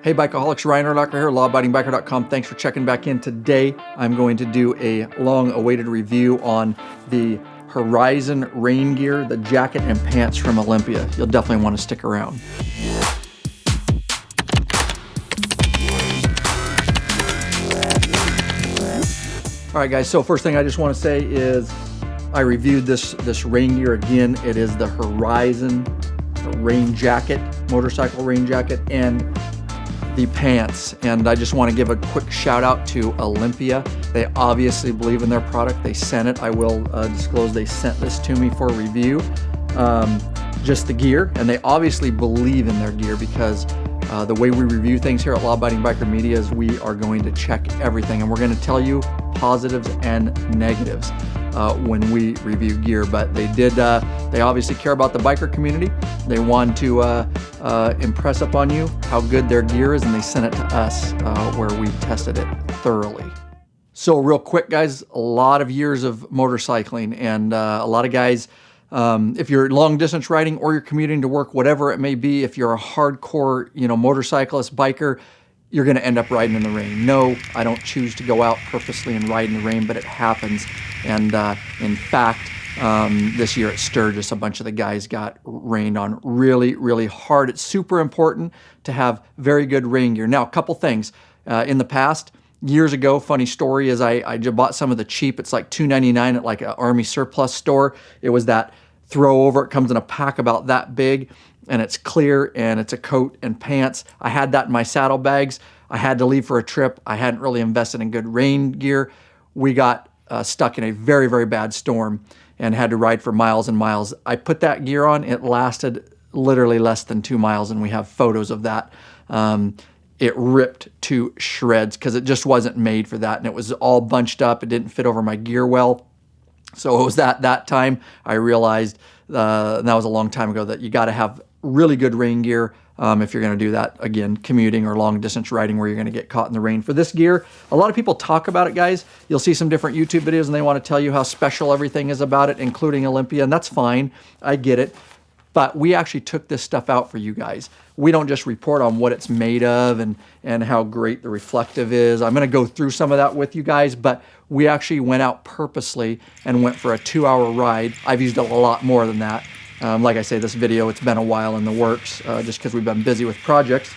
Hey Bikeaholics, Ryan Urlacher here, lawabidingbiker.com. Thanks for checking back in. Today I'm going to do a long-awaited review on the Horizon rain gear, the jacket and pants from Olympia. You'll definitely want to stick around. All right guys, so first thing I just want to say is I reviewed this rain gear again. It is the Horizon rain jacket, motorcycle rain jacket, and the pants. And I just want to give a quick shout out to Olympia. They obviously believe in their product. They sent it. I will disclose they sent this to me for review. Just the gear, and they obviously believe in their gear because the way we review things here at Law Abiding Biker Media is we are going to check everything, and we're going to tell you positives and negatives when we review gear. But they obviously care about the biker community. They want to impress upon you how good their gear is, and they sent it to us where we tested it thoroughly. So real quick guys, a lot of years of motorcycling, and a lot of guys, if you're long distance riding or you're commuting to work, whatever it may be, if you're a hardcore, motorcyclist, biker, you're going to end up riding in the rain. No, I don't choose to go out purposely and ride in the rain, but it happens. And in fact, this year at Sturgis, a bunch of the guys got rained on really, really hard. It's super important to have very good rain gear. Now, a couple things. In the past, years ago, funny story is I just bought some of the cheap. It's like $2.99 at like an Army surplus store. It was that throw over. It comes in a pack about that big, and it's clear, and it's a coat and pants. I had that in my saddlebags. I had to leave for a trip. I hadn't really invested in good rain gear. We got stuck in a very, very bad storm and had to ride for miles and miles. I put that gear on. It lasted literally less than 2 miles, and we have photos of that. It ripped to shreds because it just wasn't made for that, and it was all bunched up. It didn't fit over my gear well. So it was that time I realized, and that was a long time ago, that you got to have really good rain gear if you're going to do that, again, commuting or long distance riding where you're going to get caught in the rain. For this gear, a lot of people talk about it, guys. You'll see some different YouTube videos and they want to tell you how special everything is about it, including Olympia, and that's fine. I get it. But we actually took this stuff out for you guys. We don't just report on what it's made of and how great the reflective is. I'm going to go through some of that with you guys, but we actually went out purposely and went for a 2-hour ride. I've used a lot more than that. Like I say, this video, it's been a while in the works just because we've been busy with projects.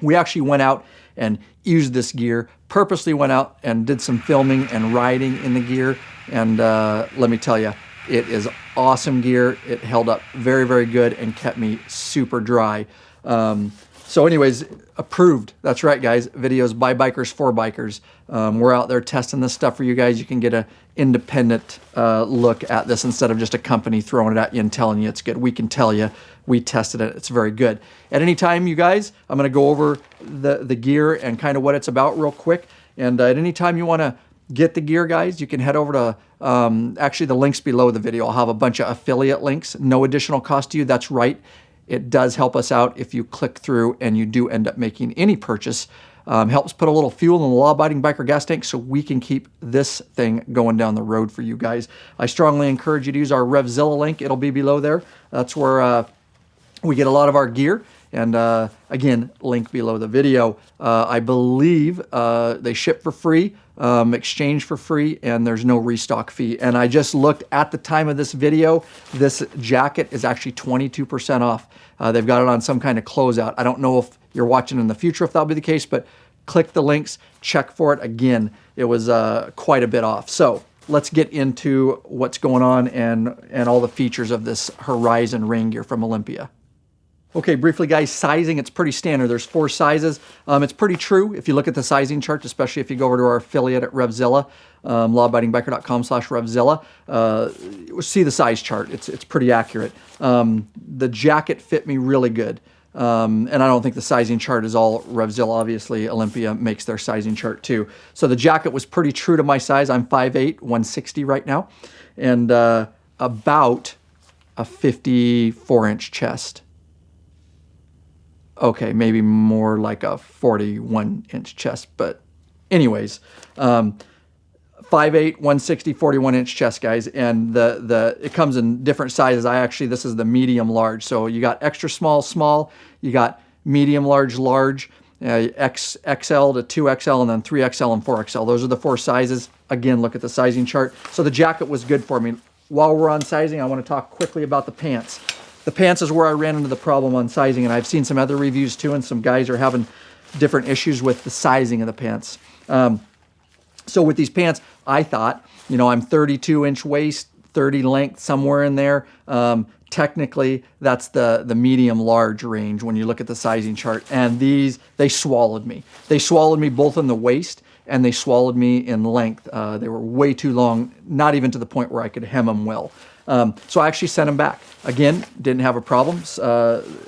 We actually went out and used this gear, purposely went out and did some filming and riding in the gear. And let me tell you, it is awesome gear. It held up very, very good and kept me super dry. So anyways, approved. That's right, guys. Videos by bikers for bikers. We're out there testing this stuff for you guys. You can get an independent look at this instead of just a company throwing it at you and telling you it's good. We can tell you we tested it. It's very good. At any time, you guys, I'm going to go over the gear and kind of what it's about real quick. And at any time you want to get the gear, guys, you can head over to actually the links below the video. I'll have a bunch of affiliate links, no additional cost to you. That's right. It does help us out if you click through and you do end up making any purchase. Helps put a little fuel in the law-abiding biker gas tank so we can keep this thing going down the road for you guys. I strongly encourage you to use our RevZilla link. It'll be below there. That's where we get a lot of our gear. And again, link below the video. I believe they ship for free, exchange for free, and there's no restock fee. And I just looked at the time of this video. This jacket is actually 22% off. They've got it on some kind of closeout. I don't know if you're watching in the future if that'll be the case, but click the links, check for it. Again, it was quite a bit off. So let's get into what's going on and all the features of this Horizon rain gear from Olympia. Okay, briefly guys, sizing, it's pretty standard. There's 4 sizes. It's pretty true if you look at the sizing chart, especially if you go over to our affiliate at RevZilla, lawabidingbiker.com/RevZilla. See the size chart. It's pretty accurate. The jacket fit me really good. And I don't think the sizing chart is all RevZilla. Obviously, Olympia makes their sizing chart too. So the jacket was pretty true to my size. I'm 5'8", 160 right now, and about a 54-inch chest. Okay, maybe more like a 41-inch chest, but anyways, 5'8", 160, 41-inch chest, guys, and it comes in different sizes. This is the medium large, so you got extra small, small, you got medium large, large, XL to 2XL, and then 3XL and 4XL. Those are the 4 sizes. Again, look at the sizing chart. So the jacket was good for me. While we're on sizing, I want to talk quickly about the pants. The pants is where I ran into the problem on sizing, and I've seen some other reviews too, and some guys are having different issues with the sizing of the pants. So with these pants, I thought, you know, I'm 32-inch waist, 30 length, somewhere in there. Technically, that's the medium large range when you look at the sizing chart. And these, they swallowed me. They swallowed me both in the waist and they swallowed me in length. They were way too long, not even to the point where I could hem them well. So I actually sent them back. Again, didn't have a problem.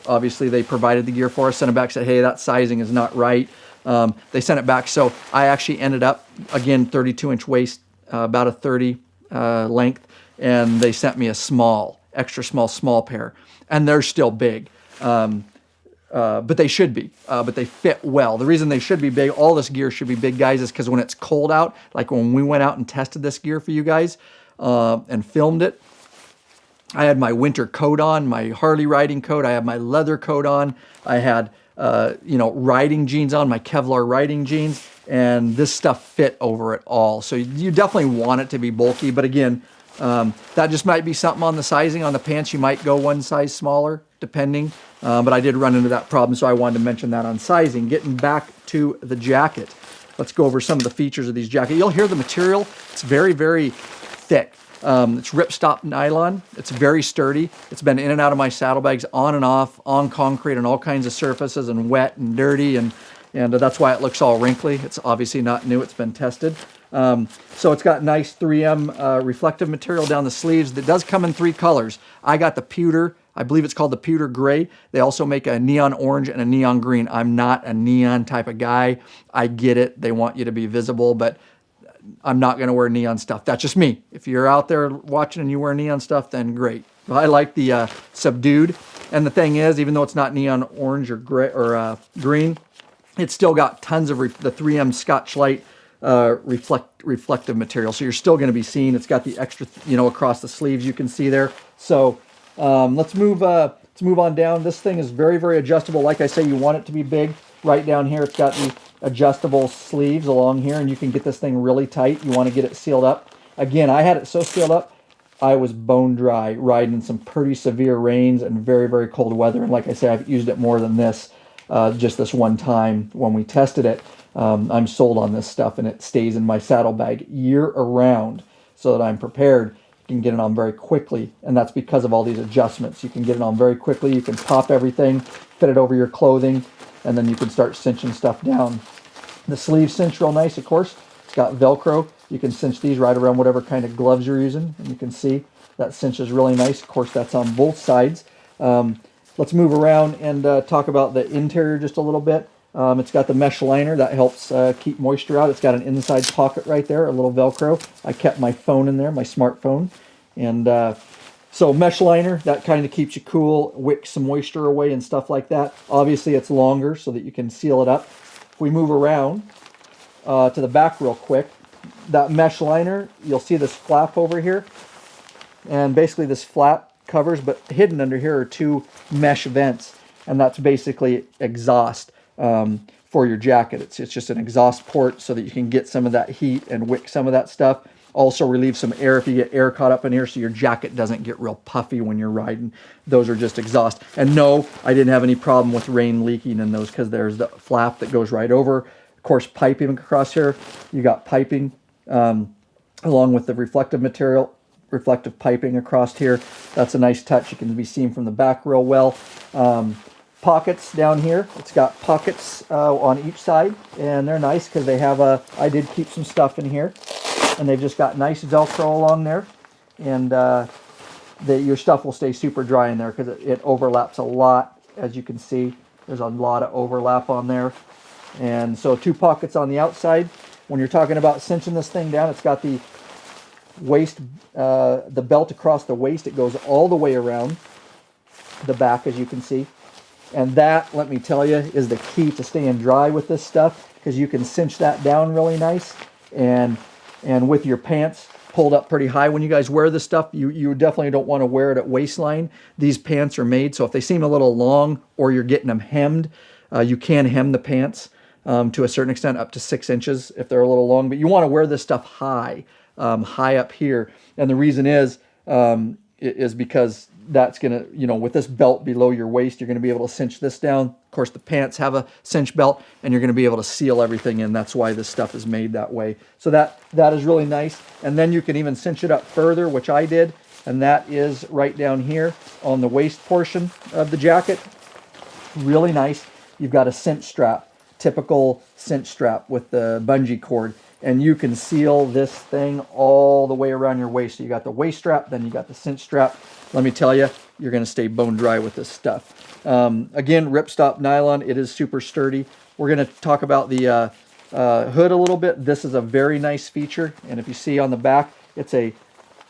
Obviously, they provided the gear for us, sent them back, said, hey, that sizing is not right. They sent it back. So I actually ended up, again, 32-inch waist, about a 30 length, and they sent me a small, extra small pair. And they're still big. But they should be, but they fit well. The reason they should be big, all this gear should be big, guys, is because when it's cold out, like when we went out and tested this gear for you guys and filmed it, I had my winter coat on, my Harley riding coat. I had my leather coat on. I had, riding jeans on, my Kevlar riding jeans, and this stuff fit over it all. So you definitely want it to be bulky, but again, that just might be something on the sizing on the pants. You might go one size smaller, depending. But I did run into that problem, so I wanted to mention that on sizing. Getting back to the jacket, let's go over some of the features of these jackets. You'll hear the material. It's very, very thick. It's ripstop nylon. It's very sturdy. It's been in and out of my saddlebags, on and off, on concrete and all kinds of surfaces, and wet and dirty, and that's why it looks all wrinkly. It's obviously not new. It's been tested. So it's got nice 3M reflective material down the sleeves. That does come in 3 colors. I got the pewter. I believe it's called the pewter gray. They also make a neon orange and a neon green. I'm not a neon type of guy. I get it. They want you to be visible, but I'm not going to wear neon stuff. That's just me. If you're out there watching and you wear neon stuff, then great. But I like the subdued. And the thing is, even though it's not neon orange or gray or green, it's still got tons of the 3M Scotch-Lite reflective material. So you're still going to be seen. It's got the extra, across the sleeves you can see there. So let's move on down. This thing is very, very adjustable. Like I say, you want it to be big. Right down here, it's got the adjustable sleeves along here, and you can get this thing really tight. You want to get it sealed up. Again, I had it so sealed up, I was bone dry riding in some pretty severe rains and very, very cold weather. And like I say, I've used it more than this, just this one time when we tested it. I'm sold on this stuff, and it stays in my saddlebag year-round so that I'm prepared. You can get it on very quickly, and that's because of all these adjustments. You can get it on very quickly. You can pop everything, fit it over your clothing, and then you can start cinching stuff down. The sleeves cinch real nice, of course. It's got Velcro. You can cinch these right around whatever kind of gloves you're using, and you can see that cinches really nice. Of course, that's on both sides. Let's move around and talk about the interior just a little bit. It's got the mesh liner that helps keep moisture out. It's got an inside pocket right there, a little Velcro. I kept my phone in there, my smartphone. And so mesh liner, that kind of keeps you cool, wicks some moisture away and stuff like that. Obviously, it's longer so that you can seal it up. If we move around to the back real quick, that mesh liner, you'll see this flap over here. And basically this flap covers, but hidden under here are 2 mesh vents. And that's basically exhaust for your jacket. It's just an exhaust port so that you can get some of that heat and wick some of that stuff. Also relieve some air if you get air caught up in here so your jacket doesn't get real puffy when you're riding. Those are just exhaust. And no, I didn't have any problem with rain leaking in those because there's the flap that goes right over. Of course, piping across here. You got piping along with the reflective material, reflective piping across here. That's a nice touch. You can be seen from the back real well. Pockets down here. It's got pockets on each side, and they're nice because they have I did keep some stuff in here, and they've just got nice Velcro along there, and your stuff will stay super dry in there because it overlaps a lot. As you can see, there's a lot of overlap on there. And so 2 pockets on the outside. When you're talking about cinching this thing down, it's got the waist, the belt across the waist. It goes all the way around the back, as you can see. And that, let me tell you, is the key to staying dry with this stuff, because you can cinch that down really nice. And with your pants pulled up pretty high, when you guys wear this stuff, you definitely don't want to wear it at waistline. These pants are made so if they seem a little long or you're getting them hemmed, You can hem the pants to a certain extent, up to 6 inches if they're a little long, but you want to wear this stuff high, high up here. And the reason is because that's going to, you know, with this belt below your waist, you're going to be able to cinch this down. Of course, the pants have a cinch belt, and you're going to be able to seal everything in. That's why this stuff is made that way. So that is really nice. And then you can even cinch it up further, which I did, and that is right down here on the waist portion of the jacket. Really nice. You've got a cinch strap, typical cinch strap with the bungee cord, and you can seal this thing all the way around your waist. So you got the waist strap, then you got the cinch strap. Let me tell you, you're going to stay bone dry with this stuff. Again, ripstop nylon. It is super sturdy. We're going to talk about the hood a little bit. This is a very nice feature, and if you see on the back, it's a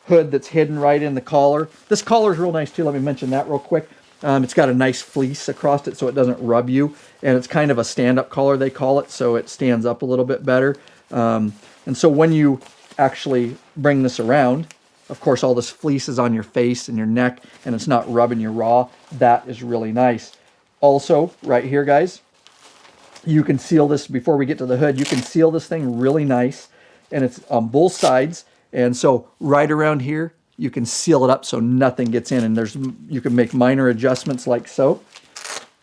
hood that's hidden right in the collar. This collar is real nice too. Let me mention that real quick. It's got a nice fleece across it so it doesn't rub you, and it's kind of a stand-up collar, they call it, so it stands up a little bit better. And so when you actually bring this around, of course, all this fleece is on your face and your neck, and it's not rubbing you raw. That is really nice. Also, right here, guys, you can seal this, before we get to the hood, you can seal this thing really nice, and it's on both sides. And so right around here, you can seal it up so nothing gets in, and you can make minor adjustments like so.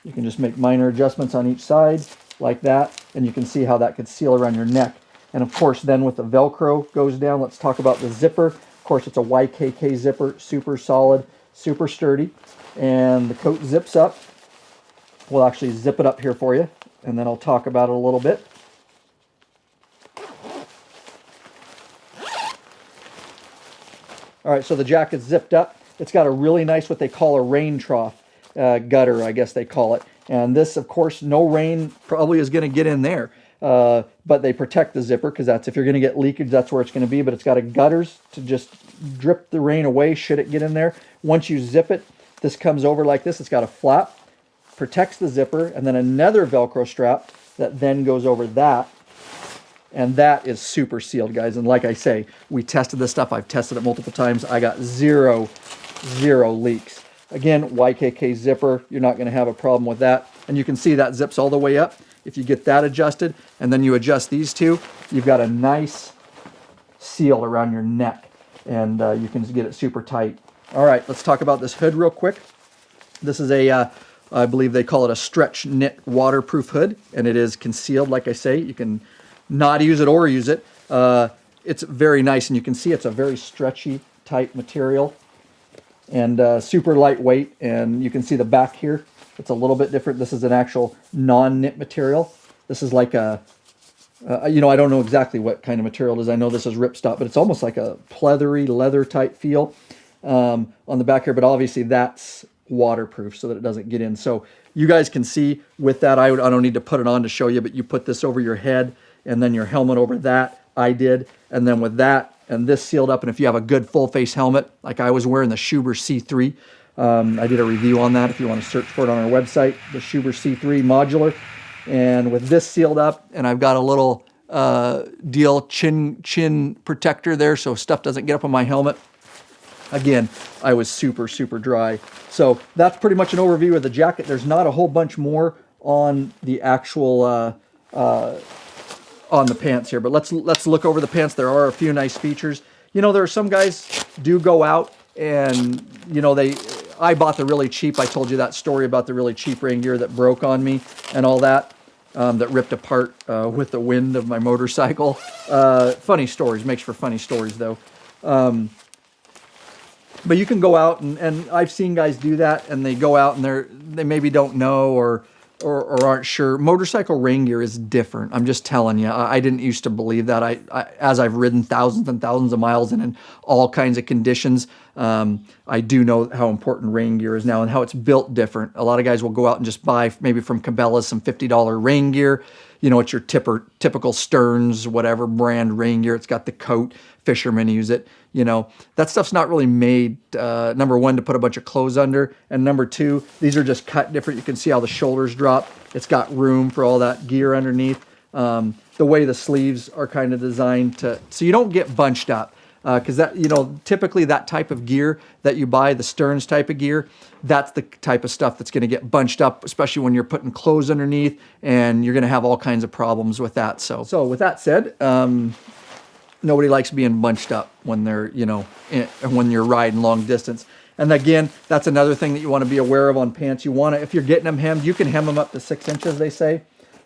You can just make minor adjustments on each side like that, and you can see how that could seal around your neck. And of course, then with the Velcro goes down, let's talk about the zipper. Of course, it's a YKK zipper, super solid, super sturdy, and the coat zips up. We'll actually zip it up here for you, and then I'll talk about it a little bit. All right, so the jacket's zipped up. It's got a really nice, what they call a rain trough gutter, I guess they call it. And this, of course, no rain probably is going to get in there. But they protect the zipper, because that's, if you're going to get leakage, that's where it's going to be. But it's got a gutters to just drip the rain away should it get in there. Once you zip it, this comes over like this. It's got a flap, protects the zipper, and then another Velcro strap that then goes over that. And that is super sealed, guys. And like I say, we tested this stuff. I've tested it multiple times. I got zero leaks. Again, YKK zipper. You're not going to have a problem with that. And you can see that zips all the way up. If you get that adjusted, and then you adjust these two, you've got a nice seal around your neck. And you can get it super tight. All right, let's talk about this hood real quick. This is a, I believe they call it a stretch knit waterproof hood. And it is concealed, like I say. You can not use it or use it. It's very nice, and you can see it's a very stretchy type material, and super lightweight. And you can see the back here, it's a little bit different. This is an actual non-knit material. This is like a, you know, I don't know exactly what kind of material it is. I know this is ripstop, but it's almost like a pleathery leather type feel on the back here. But obviously that's waterproof so that it doesn't get in. So you guys can see with that, I don't need to put it on to show you, but you put this over your head, and then your helmet over that, I did. And then with that, and this sealed up, and if you have a good full face helmet, like I was wearing the Schuber C3, I did a review on that if you want to search for it on our website, the Schuber C3 modular. And with this sealed up, and I've got a little deal chin protector there so stuff doesn't get up on my helmet. Again, I was super dry. So that's pretty much an overview of the jacket. There's not a whole bunch more on the actual on the pants here, but let's look over the pants. There are a few nice features. You know, there are some guys do go out and, you know, I bought the really cheap. I told you that story about the really cheap rain gear that broke on me and all that, that ripped apart with the wind of my motorcycle. Funny stories, makes for funny stories though. But you can go out, and I've seen guys do that, and they go out and they maybe don't know or aren't sure. Motorcycle rain gear is different. I'm just telling you. I didn't used to believe that. I as I've ridden thousands and thousands of miles and in all kinds of conditions, I do know how important rain gear is now and how it's built different. A lot of guys will go out and just buy maybe from Cabela's some $50 rain gear. You know, it's your typical Stearns, whatever brand rain gear. It's got the coat. Fishermen use it. You know, that stuff's not really made, number one, to put a bunch of clothes under. And number two, these are just cut different. You can see how the shoulders drop. It's got room for all that gear underneath. The way the sleeves are kind of designed so you don't get bunched up. because that, you know, typically that type of gear that you buy, the Stearns type of gear, that's the type of stuff that's going to get bunched up, especially when you're putting clothes underneath, and you're going to have all kinds of problems with that. So with that said, nobody likes being bunched up when they're, you know, when you're riding long distance. And again, that's another thing that you want to be aware of on pants. You want to, if you're getting them hemmed, you can hem them up to 6 inches, they say,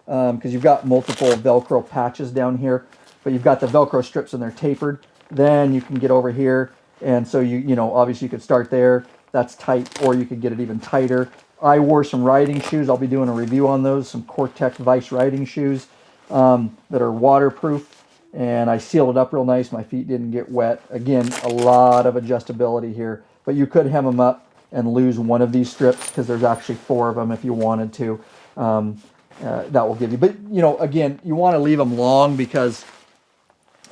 because you've got multiple Velcro patches down here, but you've got the Velcro strips and they're tapered. Then you can get over here, and so you know, obviously you could start there. That's tight, or you could get it even tighter. I wore some riding shoes. I'll be doing a review on those, some Cortec Vice riding shoes that are waterproof, and I sealed it up real nice. My feet didn't get wet. Again, a lot of adjustability here, but you could hem them up and lose one of these strips because there's actually 4 of them if you wanted to. That will give you, but you know, again, you want to leave them long because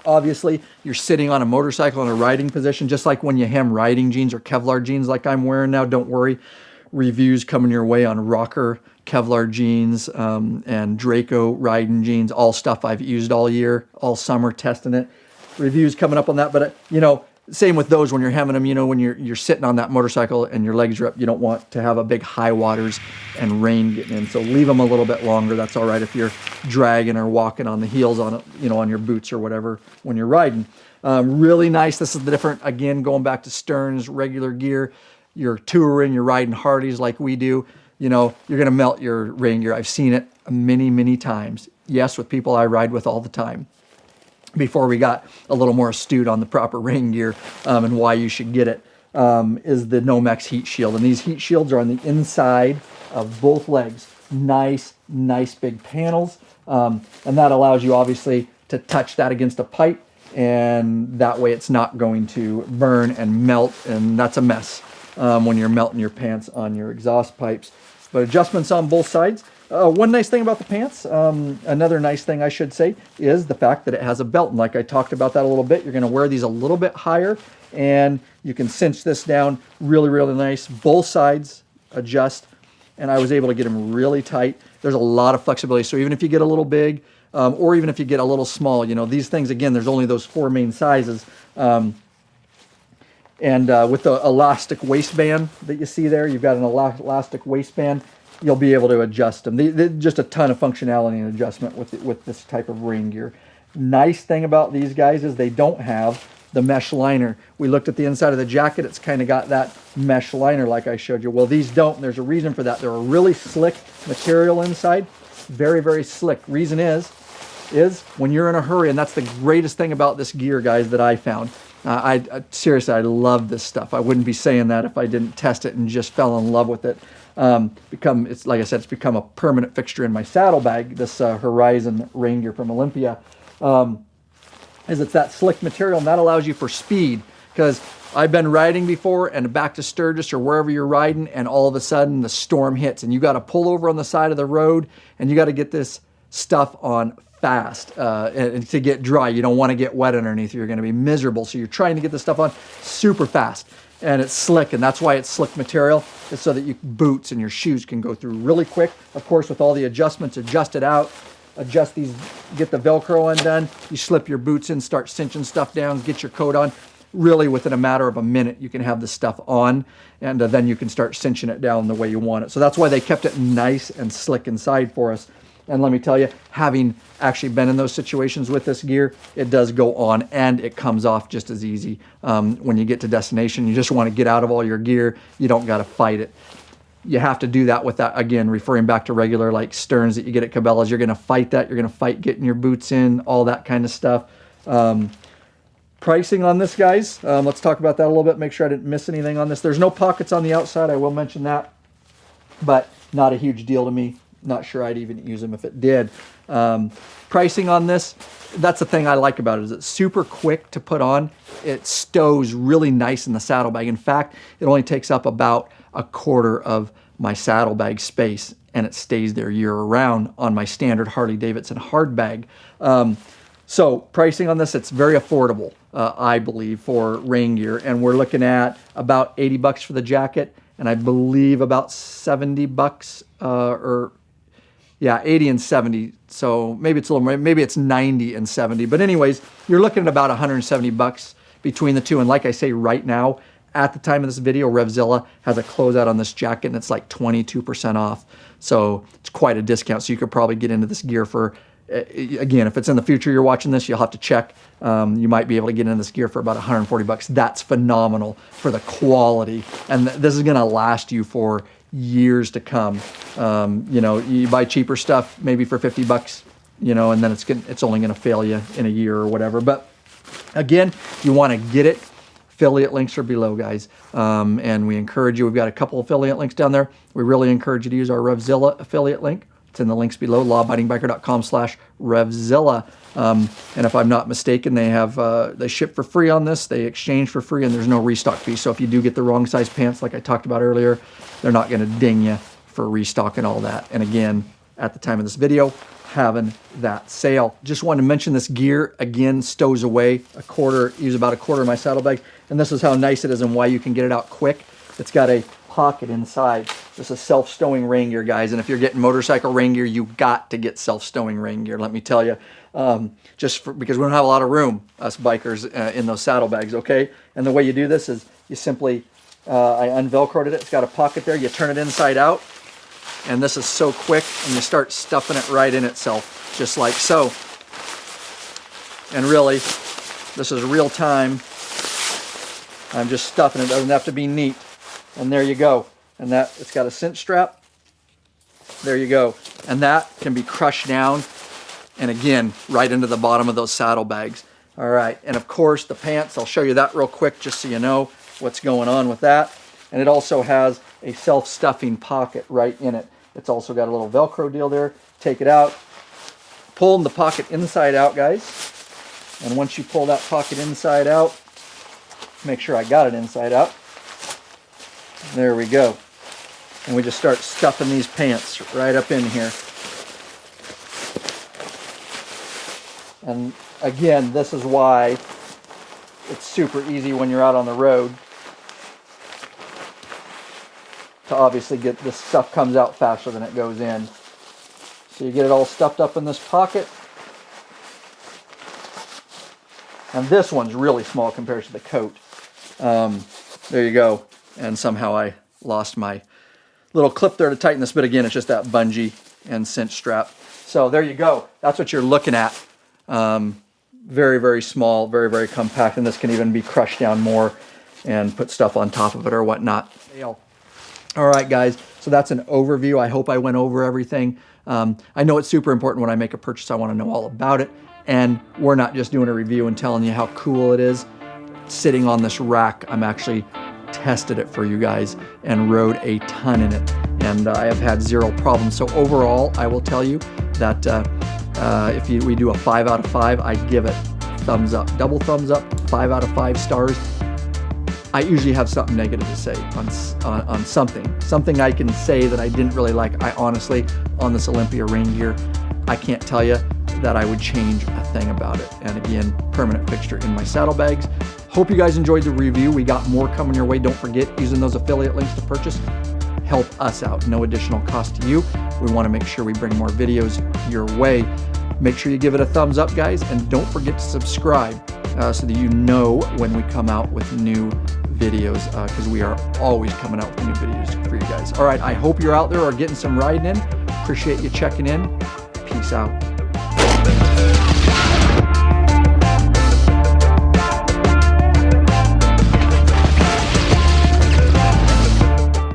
obviously you're sitting on a motorcycle in a riding position, just like when you hem riding jeans or Kevlar jeans like I'm wearing now. Don't worry, reviews coming your way on Rocker Kevlar jeans and Draco riding jeans, all stuff I've used all year, all summer testing it. Reviews coming up on that, but you know, same with those when you're hemming them. You know, when you're sitting on that motorcycle and your legs are up, you don't want to have a big high waters and rain getting in. So leave them a little bit longer. That's all right if you're dragging or walking on the heels on it, you know, on your boots or whatever when you're riding. Really nice. This is the different, again, going back to Stearns regular gear. You're touring, you're riding Harleys like we do. You know, you're going to melt your rain gear. I've seen it many, many times. Yes, with people I ride with all the time. Before we got a little more astute on the proper rain gear and why you should get it, is the Nomex heat shield. And these heat shields are on the inside of both legs. Nice big panels. And that allows you obviously to touch that against a pipe, and that way it's not going to burn and melt, and that's a mess when you're melting your pants on your exhaust pipes. But adjustments on both sides. One nice thing about the pants, another nice thing I should say, is the fact that it has a belt. And like I talked about that a little bit, you're going to wear these a little bit higher, and you can cinch this down really, really nice. Both sides adjust, and I was able to get them really tight. There's a lot of flexibility. So even if you get a little big, or even if you get a little small, you know, these things, again, there's only those 4 main sizes. And with the elastic waistband that you see there, you've got an elastic waistband. You'll be able to adjust them. Just a ton of functionality and adjustment with this type of rain gear. Nice thing about these guys is they don't have the mesh liner. We looked at the inside of the jacket. It's kind of got that mesh liner like I showed you. Well, these don't, and there's a reason for that. They're a really slick material inside. Very, very slick. Reason is when you're in a hurry, and that's the greatest thing about this gear, guys, that I found. Seriously, I love this stuff. I wouldn't be saying that if I didn't test it and just fell in love with it. It's like I said, it's become a permanent fixture in my saddlebag. This Horizon rain gear from Olympia, is it's that slick material, and that allows you for speed. Because I've been riding before and back to Sturgis or wherever you're riding, and all of a sudden the storm hits, and you got to pull over on the side of the road, and you got to get this stuff on fast and to get dry. You don't want to get wet underneath. You're going to be miserable. So you're trying to get this stuff on super fast. And it's slick, and that's why it's slick material. It's so that your boots and your shoes can go through really quick. Of course, with all the adjustments, adjust it out, adjust these, get the Velcro undone. You slip your boots in, start cinching stuff down, get your coat on. Really, within a matter of a minute, you can have this stuff on, and then you can start cinching it down the way you want it. So that's why they kept it nice and slick inside for us. And let me tell you, having actually been in those situations with this gear, it does go on and it comes off just as easy. When you get to destination, you just want to get out of all your gear. You don't got to fight it. You have to do that with that, again, referring back to regular like Stearns that you get at Cabela's. You're going to fight that. You're going to fight getting your boots in, all that kind of stuff. Pricing on this, guys. Let's talk about that a little bit. Make sure I didn't miss anything on this. There's no pockets on the outside. I will mention that, but not a huge deal to me. Not sure I'd even use them if it did. Pricing on this, that's the thing I like about it, is it's super quick to put on. It stows really nice in the saddlebag. In fact, it only takes up about a quarter of my saddlebag space, and it stays there year round on my standard Harley Davidson hard bag. So pricing on this, it's very affordable, I believe, for rain gear. And we're looking at about 80 bucks for the jacket, and I believe about 70 bucks, 80 and 70. So maybe it's a little more, maybe it's 90 and 70. But anyways, you're looking at about 170 bucks between the two. And like I say, right now, at the time of this video, Revzilla has a closeout on this jacket, and it's like 22% off. So it's quite a discount. So you could probably get into this gear for, again, if it's in the future you're watching this, you'll have to check. You might be able to get into this gear for about 140 bucks. That's phenomenal for the quality. And this is going to last you for years to come. You know, you buy cheaper stuff, maybe for 50 bucks, you know, and then it's only going to fail you in a year or whatever. But again, you want to get it. Affiliate links are below, guys. And we encourage you. We've got a couple affiliate links down there. We really encourage you to use our Revzilla affiliate link. It's in the links below, lawabidingbiker.com/Revzilla. And if I'm not mistaken, they ship for free on this. They exchange for free, and there's no restock fee. So if you do get the wrong size pants, like I talked about earlier, they're not going to ding you for restock and all that. And again, at the time of this video, having that sale. Just wanted to mention this gear again stows away use about a quarter of my saddlebag, and this is how nice it is and why you can get it out quick. It's got a pocket inside. This is self-stowing rain gear, guys, and if you're getting motorcycle rain gear, you got to get self-stowing rain gear, let me tell you. Because we don't have a lot of room, us bikers, in those saddlebags, okay? And the way you do this is you simply, I unvelcroed it. It's got a pocket there. You turn it inside out. And this is so quick, and you start stuffing it right in itself, just like so. And really, this is real time. I'm just stuffing it. It doesn't have to be neat. And there you go. And it's got a cinch strap. There you go. And that can be crushed down, and again, right into the bottom of those saddlebags. All right, and of course, the pants, I'll show you that real quick just so you know what's going on with that. And it also has a self-stuffing pocket right in it. It's also got a little Velcro deal there. Take it out, pull the pocket inside out, guys. And once you pull that pocket inside out, make sure I got it inside out. There we go. And we just start stuffing these pants right up in here. And again, this is why it's super easy when you're out on the road to obviously get this stuff comes out faster than it goes in. So you get it all stuffed up in this pocket. And this one's really small compared to the coat. There you go. And somehow I lost my little clip there to tighten this, but again, it's just that bungee and cinch strap. So there you go. That's what you're looking at. Very, very small, very, very compact, and this can even be crushed down more and put stuff on top of it or whatnot. All right, guys, so that's an overview. I hope I went over everything. I know it's super important when I make a purchase. I want to know all about it, and we're not just doing a review and telling you how cool it is. Sitting on this rack, I'm actually tested it for you guys and rode a ton in it, and I have had zero problems. So overall, I will tell you that if we do a 5 out of 5, I give it thumbs up, double thumbs up, 5 out of 5 stars. I usually have something negative to say on something I can say that I didn't really like. I honestly, on this Olympia rain gear, I can't tell you that I would change a thing about it. And again, permanent fixture in my saddlebags. Hope you guys enjoyed the review. We got more coming your way. Don't forget, using those affiliate links to purchase, help us out. No additional cost to you. We want to make sure we bring more videos your way. Make sure you give it a thumbs up, guys, and don't forget to subscribe so that you know when we come out with new videos, because we are always coming out with new videos for you guys. All right, I hope you're out there or getting some riding in. Appreciate you checking in. Peace out.